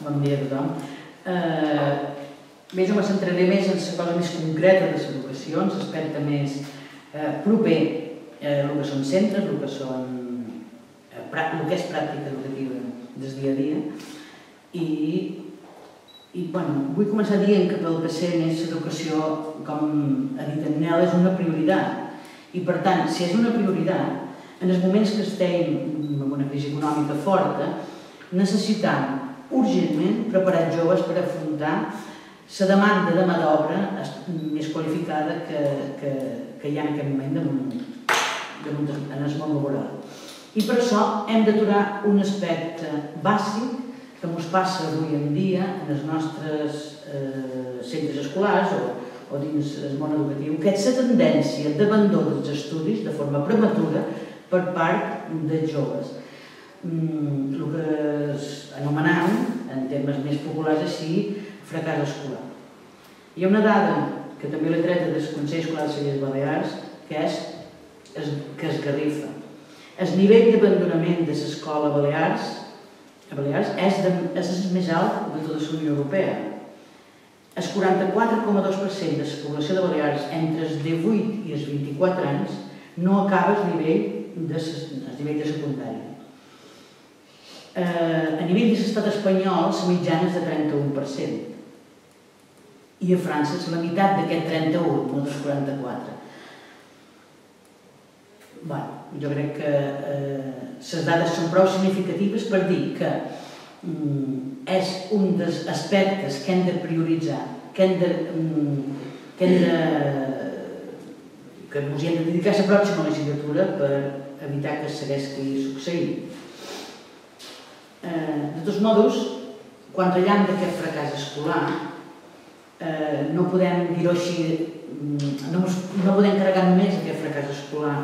Bon dia a tothom. Bé, jo me centraré més en la cosa més concreta de l'educació, en l'aspecte més proper, el que són centres, el que és pràctica educativa del dia a dia. I vull començar dient que pel PC l'educació, com ha dit en Nel, és una prioritat. I per tant, si és una prioritat, en els moments que estem en una crisi econòmica forta, necessitem urgentment preparar joves per afrontar la demanda de mà d'obra més qualificada que hi ha en aquest moment en el món laboral. I per això hem d'aturar un aspecte bàsic que ens passa avui en dia en els nostres centres escolars o dins el món educatiu, que és la tendència d'abandó dels estudis de forma prematura per part dels joves. El que anomenam, en termes més populars així, fracàs escolar. Hi ha una dada que també l'he treta del Consell Escolar de les Illes Balears que esgarrifa. El nivell d'abandonament de l'escola a Balears és el més alt de tota la Unió Europea. El 44,2% de la població de Balears entre els 18 i els 24 anys no acaba el nivell de secundària. A nivell de l'estat espanyol, la mitjana és de 31%. I a França és la meitat d'aquest 31, no dels 44. Jo crec que les dades són prou significatives per dir que és un dels aspectes que hem de prioritzar, que ens hi hem de dedicar a la pròxima legislatura per evitar que segueixi succeint. De tots modos, quan ratllem d'aquest fracàs escolar, no podem dir-ho així, no podem carregar només aquest fracàs escolar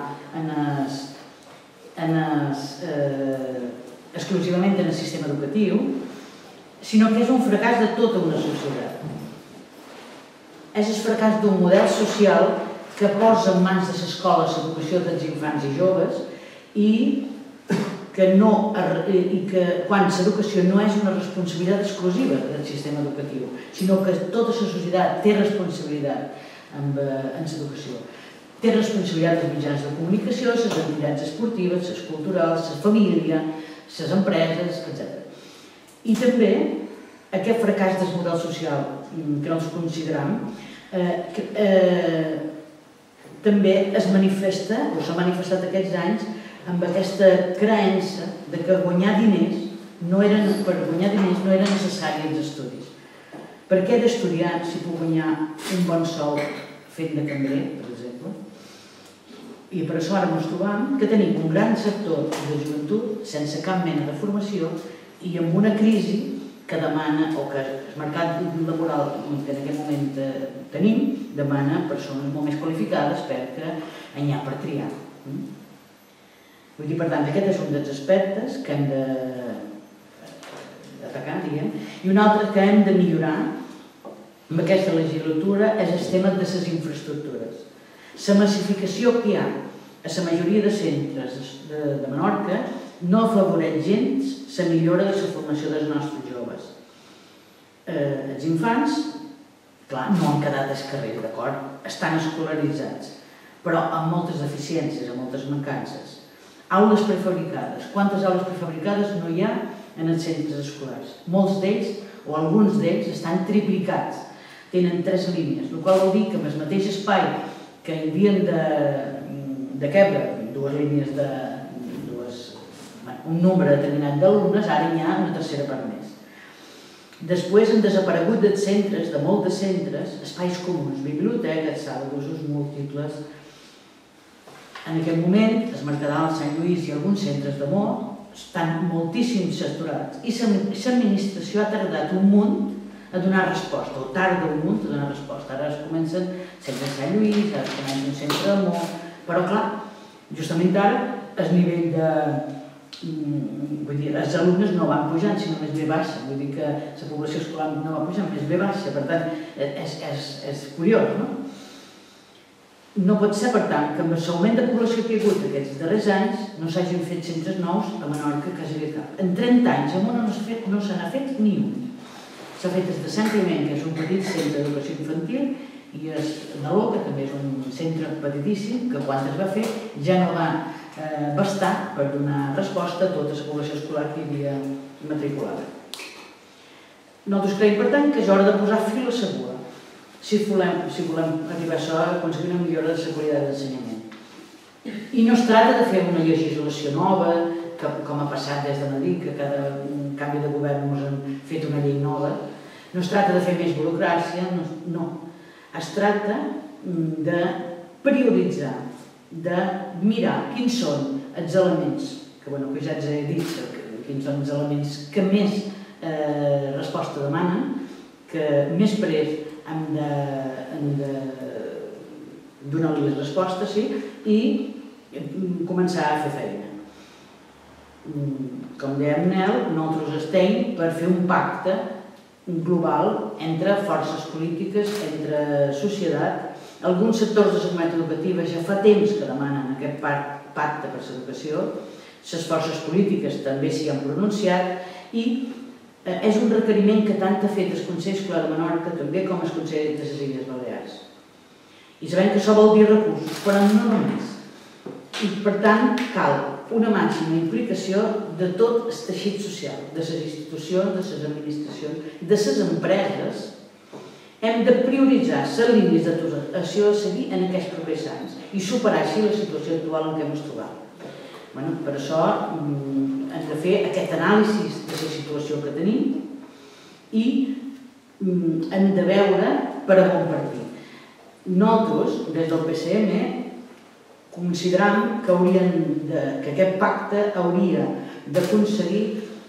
exclusivament en el sistema educatiu, sinó que és un fracàs de tota una societat. És el fracàs d'un model social que posa en mans de l'escola l'educació dels infants i joves i que quan l'educació no és una responsabilitat exclusiva del sistema educatiu, sinó que tota la societat té responsabilitat en l'educació. Té responsabilitat dels mitjans de comunicació, les entitats esportives, les culturals, la família, les empreses, etc. I també aquest fracàs del model social que nosaltres consideram també es manifesta, o s'ha manifestat aquests anys, amb aquesta creença que per guanyar diners no era necessari els estudis. Per què he d'estudiar si puc guanyar un bon sou fent de cambrer, per exemple? I per això ara ens trobam que tenim un gran sector de joventut sense cap mena de formació i amb una crisi que demana, o que el mercat laboral que en aquest moment tenim, demana persones molt més qualificades perquè n'hi ha per triar. Vull dir, per tant, aquest és un dels aspectes que hem d'atacar, diguem, i un altre que hem de millorar amb aquesta legislatura és el tema de les infraestructures. La massificació que hi ha a la majoria de centres de Menorca no afavoreix gens la millora de la formació dels nostres joves. Els infants, clar, no han quedat al carrer, d'acord? Estan escolaritzats, però amb moltes deficiències, amb moltes mancances. Aules prefabricades. Quantes aules prefabricades no hi ha en els centres escolars? Molts d'ells, o alguns d'ells, estan triplicats. Tenen 3 línies, el qual vol dir que amb el mateix espai que hi havien de quebre, 2 línies un nombre determinat d'alumnes, ara hi ha una tercera part més. Després han desaparegut dels centres, de molts de centres, espais comuns, biblioteques, sala d'usos múltiples. En aquest moment, el Mercadal, Sant Lluís i alguns centres de Mort estan moltíssim saturats i l'administració ha tardat un munt a donar resposta, o tarda un munt a donar resposta. Ara es comencen centres de Sant Lluís, ara es comença un centre de Mort, però clar, justament ara el nivell de... Vull dir, els alumnes no van pujant, sinó més bé baixa. Vull dir que la població escolar no va pujant, més bé baixa. Per tant, és curiós, no? No pot ser, per tant, que amb l'augment de població que hi ha hagut aquests darrers anys no s'hagin fet centres nous a Menorca, quasi bé cap. En 30 anys a Mona no se n'ha fet ni un. S'ha fet des de Sant Climent, que és un petit centre d'educació infantil, i Daló, que també és un centre petitíssim, que quan es va fer ja no va bastar per donar resposta a tota la població escolar que hi havia matriculada. Nosaltres creiem, per tant, que és hora de posar fil a l'agulla si volem arribar a aconseguir una millora de la qualitat d'ensenyament. I no es tracta de fer una legislació nova, com ha passat des de Madrid, que cada canvi de govern ens han fet una llei nova. No es tracta de fer més burocràcia, no. Es tracta de prioritzar, de mirar quins són els elements, que ja ens he dit, quins són els elements que més resposta demanen, que més prest hem de donar-li les respostes i començar a fer feina. Com deia Nel, nosaltres estem per fer un pacte global entre forces polítiques, entre societat. Alguns sectors de la comunitat educativa ja fa temps que demanen aquest pacte per l'educació, les forces polítiques també s'hi han pronunciat i és un requeriment que tant ha fet el Consell Escolar de Menorca també com el Consell de les Illes Balears. I sabem que això vol dir recursos, però no només. I per tant cal una màxima implicació de tot el teixit social, de les institucions, de les administracions, de les empreses. Hem de prioritzar les línies d'actuació a seguir en aquests propers anys i superar així la situació actual en què ens trobem. Per això hem de fer aquest anàlisi de la situació que tenim i hem de veure per a on partir. Nosaltres, des del PSM, consideram que aquest pacte hauria d'aconseguir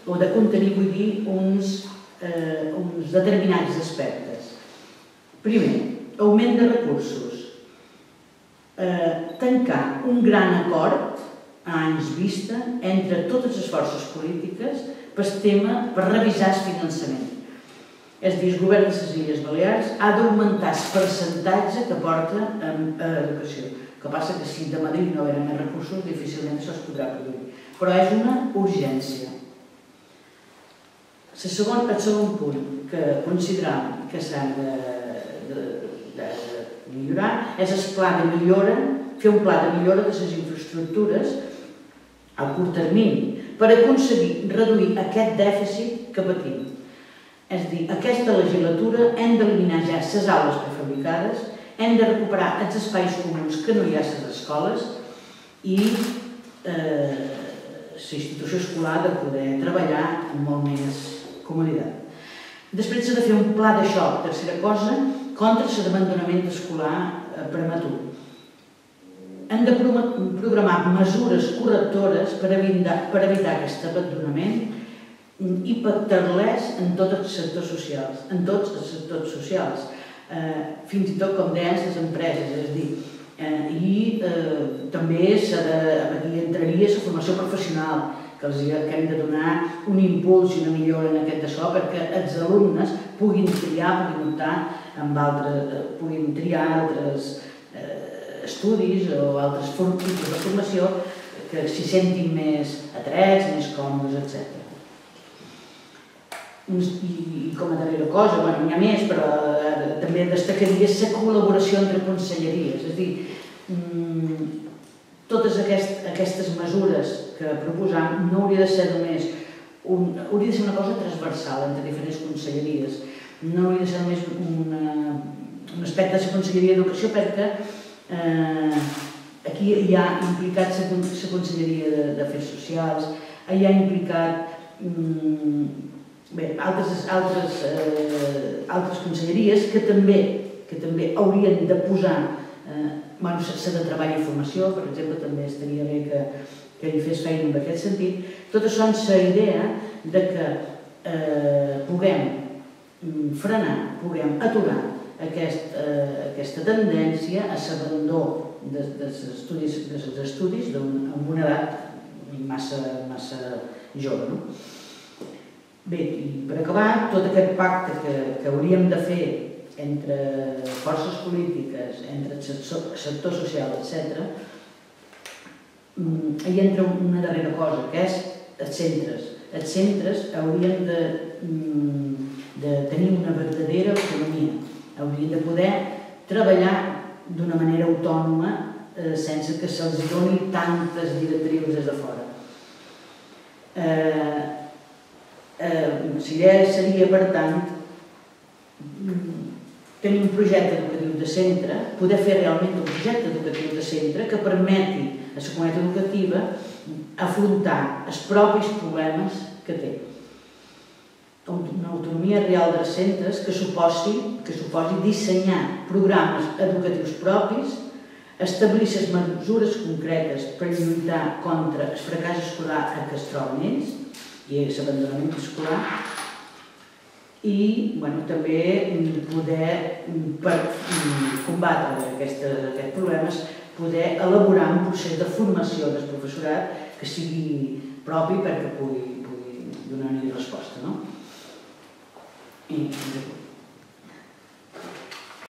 o de contenir, vull dir, uns determinats aspectes. Primer, augment de recursos. Tancar un gran acord a anys vista entre totes les forces polítiques per revisar el finançament. És a dir, el govern de les Illes Balears ha d'augmentar el percentatge que porta a educació. El que passa que si de Madrid no venen més recursos, difícilment això es podrà produir. Però és una urgència. El segon punt que consideram que s'ha de millorar és el pla de millora, fer un pla de millora de les infraestructures a curt termini per aconseguir reduir aquest dèficit que patim. És a dir, aquesta legislatura hem d'eliminar ja les aules prefabricades, hem de recuperar els espais comuns que no hi ha a les escoles i la institució escolar de poder treballar amb molt més comoditat. Després s'ha de fer un pla de xoc, tercera cosa, contra l'abandonament escolar prematur. Hem de programar mesures correctores per evitar aquest abandonament i pactar-les en tots els sectors socials, fins i tot, com deien, les empreses, és a dir, i també aquí entraria la formació professional, que hem de donar un impuls i una millora en aquest d'això perquè els alumnes puguin triar, puguin triar altres estudis o altres tipus de formació que s'hi sentin més atrets, més còmodes, etc. I com a darrera cosa, n'hi ha més, però també destacaria la col·laboració entre conselleries. És a dir, totes aquestes mesures que proposam no hauria de ser només hauria de ser una cosa transversal entre diferents conselleries. No hauria de ser només un aspecte de la Conselleria d'Educació perquè aquí hi ha implicat la Conselleria d'Afers Socials, hi ha implicat altres conselleries que també haurien de posar la de treball i formació, per exemple, també estaria bé que hi fes feina en aquest sentit. Tot això és la idea que puguem frenar, puguem aturar aquesta tendència a l'abandó dels estudis amb una edat massa jove. Bé, i per acabar, tot aquest pacte que hauríem de fer entre forces polítiques, entre el sector social, etc., hi entra una darrera cosa, que és els centres. Els centres haurien de tenir i de poder treballar d'una manera autònoma sense que se'ls doni tantes directrius des de fora. La idea seria, per tant, tenir un projecte educatiu de centre, poder fer realment un projecte educatiu de centre que permeti a la comunitat educativa afrontar els propis problemes que té. Una autonomia real dels centres que suposi dissenyar programes educatius propis, establir les mesures concretes per lluitar contra el fracàs escolar en què es troben ells i l'abandonament escolar i també poder, per combatre aquests problemes, poder elaborar un procés de formació del professorat que sigui propi perquè pugui donar-hi resposta. I